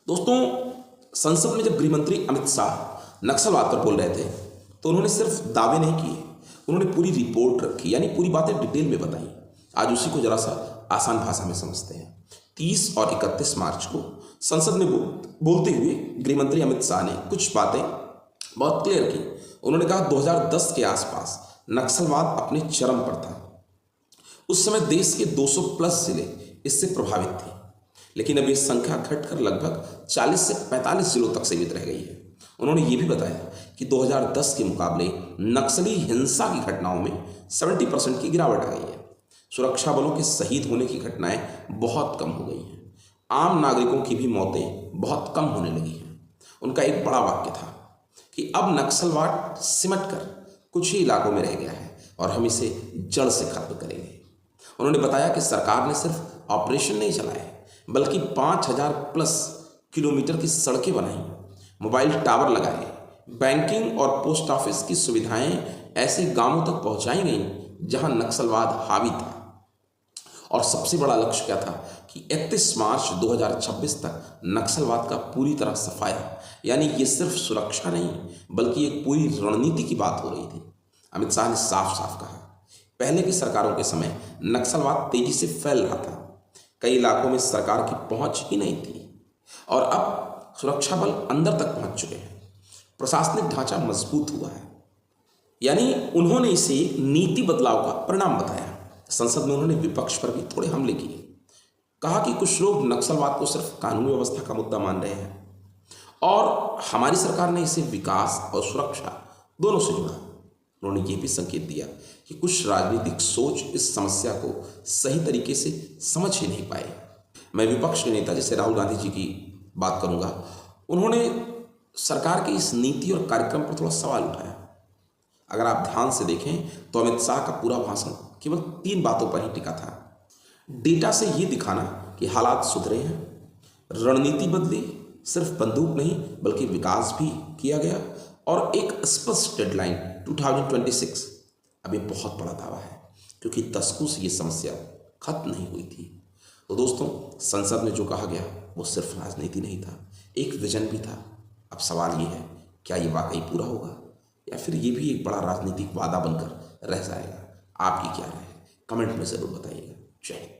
दोस्तों, संसद में जब गृह मंत्री अमित शाह नक्सलवाद पर बोल रहे थे तो उन्होंने सिर्फ दावे नहीं किए, उन्होंने पूरी रिपोर्ट रखी, यानी पूरी बातें डिटेल में बताई। आज उसी को जरा सा आसान भाषा में समझते हैं। 30 और 31 मार्च को संसद में बोलते हुए गृह मंत्री अमित शाह ने कुछ बातें बहुत क्लियर की। उन्होंने कहा 2010 के आसपास नक्सलवाद अपने चरम पर था। उस समय देश के 200 प्लस जिले इससे प्रभावित थे, लेकिन अब ये संख्या घटकर लगभग 40 से 45 जिलों तक सीमित रह गई है। उन्होंने ये भी बताया कि 2010 के मुकाबले नक्सली हिंसा की घटनाओं में 70% की गिरावट आ गई है। सुरक्षा बलों के शहीद होने की घटनाएं बहुत कम हो गई हैं। आम नागरिकों की भी मौतें बहुत कम होने लगी हैं। उनका एक बड़ा वाक्य था कि अब नक्सलवाद सिमट कर कुछ ही इलाकों में रह गया है और हम इसे जड़ से खत्म करेंगे। उन्होंने बताया कि सरकार ने सिर्फ ऑपरेशन नहीं चलाए, बल्कि 5000 प्लस किलोमीटर की सड़कें बनाई, मोबाइल टावर लगाए, बैंकिंग और पोस्ट ऑफिस की सुविधाएं ऐसे गांवों तक पहुंचाई गईं जहां नक्सलवाद हावी था। और सबसे बड़ा लक्ष्य क्या था कि 31 मार्च 2026 तक नक्सलवाद का पूरी तरह सफाया, यानी ये सिर्फ सुरक्षा नहीं बल्कि एक पूरी रणनीति की बात हो रही थी। अमित शाह ने साफ साफ कहा, पहले की सरकारों के समय नक्सलवाद तेजी से फैल रहा था, कई इलाकों में सरकार की पहुंच ही नहीं थी, और अब सुरक्षा बल अंदर तक पहुंच चुके हैं, प्रशासनिक ढांचा मजबूत हुआ है। यानी उन्होंने इसे नीति बदलाव का परिणाम बताया। संसद में उन्होंने विपक्ष पर भी थोड़े हमले किए, कहा कि कुछ लोग नक्सलवाद को सिर्फ कानूनी व्यवस्था का मुद्दा मान रहे हैं और हमारी सरकार ने इसे विकास और सुरक्षा दोनों से जोड़ा। उन्होंने ये भी संकेत दिया कि कुछ राजनीतिक सोच इस समस्या को सही तरीके से समझ ही नहीं पाए। मैं विपक्ष के नेता जैसे राहुल गांधी जी की बात करूंगा। उन्होंने सरकार की इस नीति और कार्यक्रम पर थोड़ा सवाल उठाया। अगर आप ध्यान से देखें तो अमित शाह का पूरा भाषण केवल 3 बातों पर ही टिका था। डेटा से ये दिखाना कि हालात सुधरे हैं, रणनीति बदली, सिर्फ बंदूक नहीं बल्कि विकास भी किया गया, और एक स्पष्ट डेडलाइन 2026। अब ये बहुत बड़ा दावा है क्योंकि दशकों से ये समस्या खत्म नहीं हुई थी। तो दोस्तों, संसद में जो कहा गया वो सिर्फ राजनीति नहीं था, एक विजन भी था। अब सवाल ये है, क्या ये वाकई पूरा होगा या फिर ये भी एक बड़ा राजनीतिक वादा बनकर रह जाएगा? आपकी क्या राय है? कमेंट में ज़रूर बताइएगा। जय हिंद।